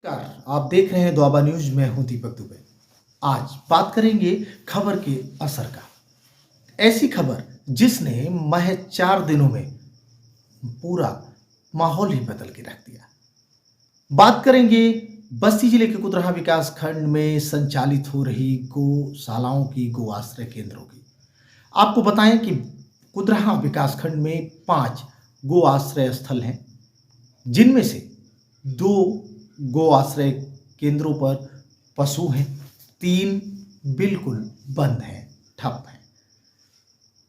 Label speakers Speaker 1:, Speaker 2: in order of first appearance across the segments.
Speaker 1: नमस्कार, आप देख रहे हैं द्वाबा न्यूज। मैं हूं दीपक दुबे। आज बात करेंगे खबर के असर का। ऐसी खबर जिसने महज 4 दिनों में पूरा माहौल ही बदल के रख दिया। बात करेंगे बस्ती जिले के कुतरहा विकास खंड में संचालित हो रही गौशालाओं की, गो आश्रय केंद्रों की। आपको बताएं कि कुतरहा विकास खंड में 5 गो आश्रय स्थल हैं, जिनमें से 2 गो आश्रय केंद्रों पर पशु हैं, 3 बिल्कुल बंद हैं, ठप हैं।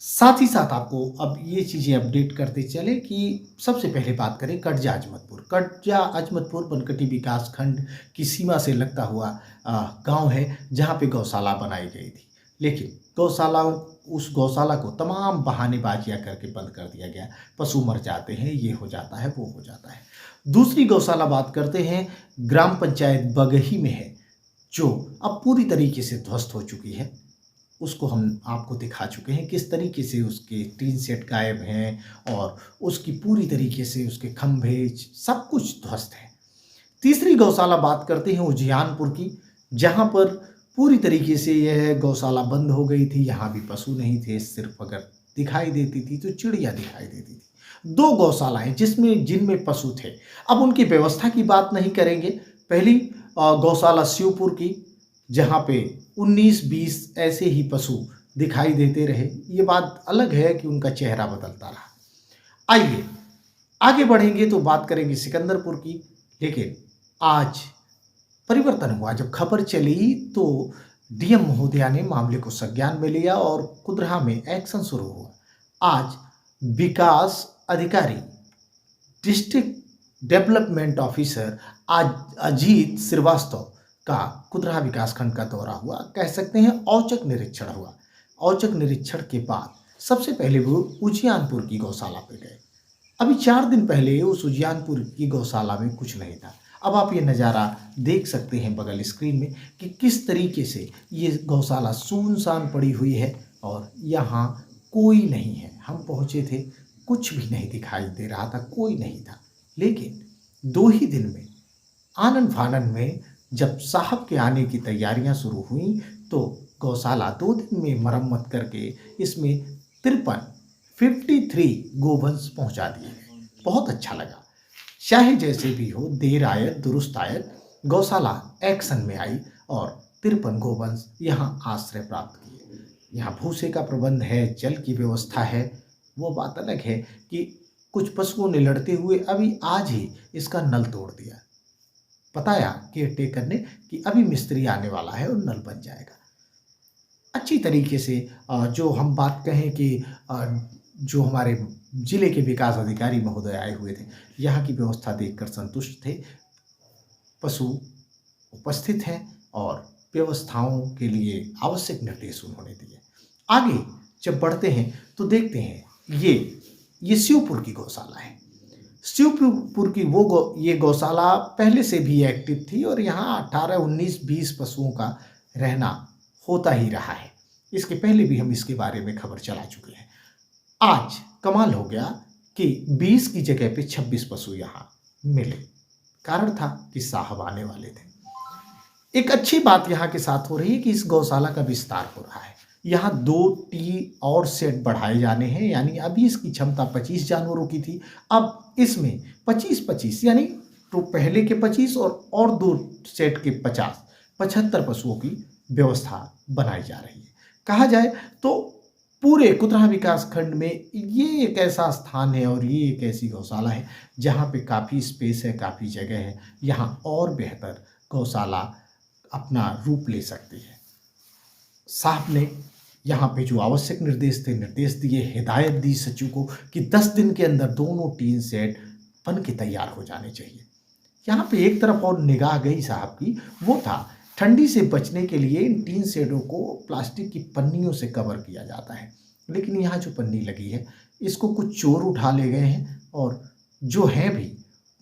Speaker 1: साथ ही साथ आपको अब ये चीज़ें अपडेट करते चले कि सबसे पहले बात करें कटजा अजमतपुर। कटजा अजमतपुर बनकटी विकास खंड की सीमा से लगता हुआ गांव है, जहां पे गौशाला बनाई गई थी। लेकिन उस गौशाला को तमाम बहानेबाजियां करके बंद कर दिया गया। पशु मर जाते हैं, ये हो जाता है, वो हो जाता है। दूसरी गौशाला बात करते हैं, ग्राम पंचायत बगही में है, जो अब पूरी तरीके से ध्वस्त हो चुकी है। उसको हम आपको दिखा चुके हैं किस तरीके से उसके टीन सेट गायब हैं और उसकी पूरी तरीके से उसके खंभे सब कुछ ध्वस्त है। तीसरी गौशाला बात करते हैं उजियानपुर की, जहां पर पूरी तरीके से यह गौशाला बंद हो गई थी। यहाँ भी पशु नहीं थे, सिर्फ अगर दिखाई देती थी तो चिड़िया दिखाई देती थी। 2 गौशालाएं जिनमें पशु थे। अब उनकी व्यवस्था की बात नहीं करेंगे। पहली गौशाला शिवपुर की, जहाँ पे 19-20 ऐसे ही पशु दिखाई देते रहे। ये बात अलग है कि उनका चेहरा बदलता रहा। आइए आगे बढ़ेंगे तो बात करेंगे सिकंदरपुर की। लेकिन आज परिवर्तन हुआ। जब खबर चली तो डीएम महोदया ने मामले को संज्ञान में लिया और कुदरहा में एक्शन शुरू हुआ। आज विकास अधिकारी, डिस्ट्रिक्ट डेवलपमेंट ऑफिसर आज अजीत श्रीवास्तव का कुदरहा विकासखंड का दौरा हुआ। कह सकते हैं औचक निरीक्षण हुआ। औचक निरीक्षण के बाद सबसे पहले वो उजियानपुर की गौशाला पे गए। अभी 4 दिन पहले उस उजियानपुर की गौशाला में कुछ नहीं था। अब आप ये नज़ारा देख सकते हैं बगल स्क्रीन में कि किस तरीके से ये गौशाला सुनसान पड़ी हुई है और यहाँ कोई नहीं है। हम पहुँचे थे, कुछ भी नहीं दिखाई दे रहा था, कोई नहीं था। लेकिन 2 ही दिन में आनन फानन में जब साहब के आने की तैयारियां शुरू हुई तो गौशाला 2 दिन में मरम्मत करके इसमें 53 गोवंश पहुंचा दिए गए। बहुत अच्छा लगा। चाहे जैसे भी हो, देर आयत दुरुस्त आयत, गौशाला एक्शन में आई और 53 गोवंश यहाँ आश्रय प्राप्त किए। यहाँ भूसे का प्रबंध है, जल की व्यवस्था है। वो बात अलग है कि कुछ पशुओं ने लड़ते हुए अभी आज ही इसका नल तोड़ दिया। बताया केयर टेकर ने कि अभी मिस्त्री आने वाला है और नल बन जाएगा। अच्छी तरीके से जो हम बात कहें कि जो हमारे जिले के विकास अधिकारी महोदय आए हुए थे, यहाँ की व्यवस्था देखकर संतुष्ट थे। पशु उपस्थित हैं और व्यवस्थाओं के लिए आवश्यक निर्देश उन्होंने दिए। आगे जब बढ़ते हैं तो देखते हैं ये शिवपुर की गौशाला है। शिवपुर की ये गौशाला पहले से भी एक्टिव थी और यहाँ 18, 19, 20 पशुओं का रहना होता ही रहा है। इसके पहले भी हम इसके बारे में खबर चला चुके हैं। आज कमाल हो गया कि 20 की जगह पे 26 पशु यहाँ मिले। कारण था कि साहब आने वाले थे। एक अच्छी बात यहाँ के साथ हो रही है कि इस गौशाला का विस्तार हो रहा है। यहाँ 2 टी और सेट बढ़ाए जाने हैं, यानी अभी इसकी क्षमता 25 जानवरों की थी, अब इसमें 25-25 यानी तो पहले के 25 और 2 सेट के 75 पशुओं की व्यवस्था बनाई जा रही है। कहा जाए तो पूरे कुतरहा विकास खंड में ये एक ऐसा स्थान है और ये एक ऐसी गौशाला है जहाँ पे काफ़ी स्पेस है, काफ़ी जगह है। यहाँ और बेहतर गौशाला अपना रूप ले सकती है। साहब ने यहाँ पे जो आवश्यक निर्देश थे, निर्देश दिए, हिदायत दी सचिव को कि 10 दिन के अंदर दोनों टीन सेट बन के तैयार हो जाने चाहिए। यहाँ पे एक तरफ और निगाह गई साहब की, वो था ठंडी से बचने के लिए इन टीन सेटों को प्लास्टिक की पन्नियों से कवर किया जाता है। लेकिन यहाँ जो पन्नी लगी है, इसको कुछ चोर उठा ले गए हैं और जो है भी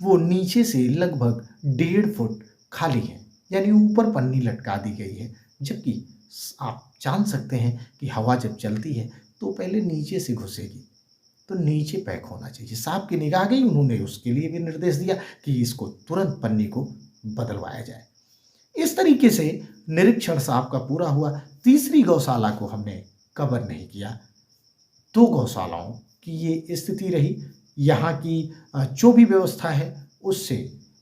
Speaker 1: वो नीचे से लगभग 1.5 फुट खाली है, यानी ऊपर पन्नी लटका दी गई है। जबकि आप जान सकते हैं कि हवा जब चलती है तो पहले नीचे से घुसेगी, तो नीचे पैक होना चाहिए। साहब की निगाह गई, उन्होंने उसके लिए भी निर्देश दिया कि इसको तुरंत पन्नी को बदलवाया जाए। इस तरीके से निरीक्षण साहब का पूरा हुआ। तीसरी गौशाला को हमने कवर नहीं किया। 2 गौशालाओं की ये स्थिति रही। यहाँ की जो भी व्यवस्था है उससे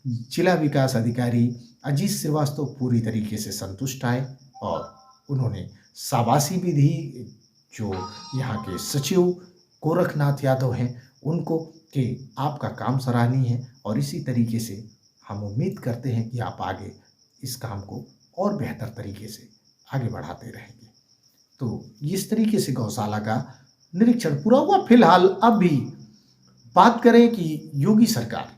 Speaker 1: जिला विकास अधिकारी अजीत श्रीवास्तव पूरी तरीके से संतुष्ट आए और उन्होंने शाबाशी भी दी जो यहाँ के सचिव गोरखनाथ यादव हैं उनको कि आपका काम सराहनीय है और इसी तरीके से हम उम्मीद करते हैं कि आप आगे इस काम को और बेहतर तरीके से आगे बढ़ाते रहेंगे। तो इस तरीके से गौशाला का निरीक्षण पूरा हुआ। फिलहाल अब भी बात करें कि योगी सरकार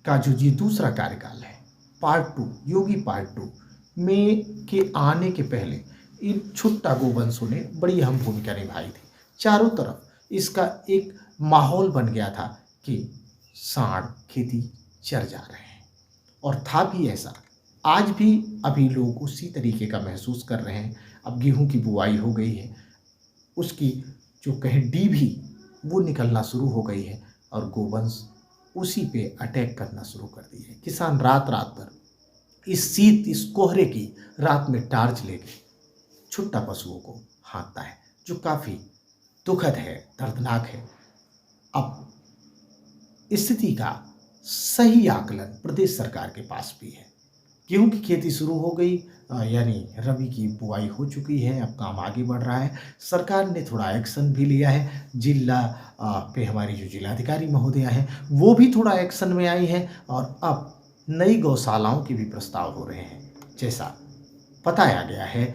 Speaker 1: का जो ये दूसरा कार्यकाल है, पार्ट 2, योगी पार्ट 2 में के आने के पहले इन छुट्टा गोवंशों ने बड़ी अहम भूमिका निभाई थी। चारों तरफ इसका एक माहौल बन गया था कि सांड खेती चर जा रहे हैं और था भी ऐसा। आज भी अभी लोग उसी तरीके का महसूस कर रहे हैं। अब गेहूं की बुआई हो गई है, उसकी जो कहें डीभी वो निकलना शुरू हो गई है और गोवंश उसी पे अटैक करना शुरू कर दी है। किसान रात रात भर इस शीत इस कोहरे की रात में टार्च लेके छुट्टा पशुओं को हाँकता है, जो काफ़ी दुखद है, दर्दनाक है। अब स्थिति का सही आकलन प्रदेश सरकार के पास भी है। गेहूं की खेती शुरू हो गई, यानी रबी की बुआई हो चुकी है, अब काम आगे बढ़ रहा है। सरकार ने थोड़ा एक्शन भी लिया है। जिला पे हमारी जो जिलाधिकारी महोदया हैं वो भी थोड़ा एक्शन में आई हैं और अब नई गौशालाओं के भी प्रस्ताव हो रहे हैं। जैसा बताया गया है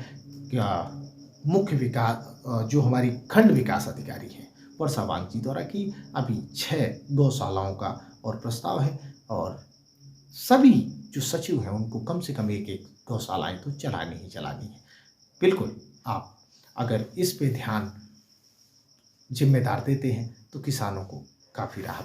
Speaker 1: कि मुख्य विकास जो हमारी खंड विकास अधिकारी हैं वर्षा वांगची द्वारा कि अभी 6 गौशालाओं का और प्रस्ताव है और सभी जो सचिव हैं उनको कम से कम एक गौशालाएं तो चलानी ही चलानी है। बिल्कुल, आप अगर इस पे ध्यान जिम्मेदार देते हैं तो किसानों को काफ़ी राहत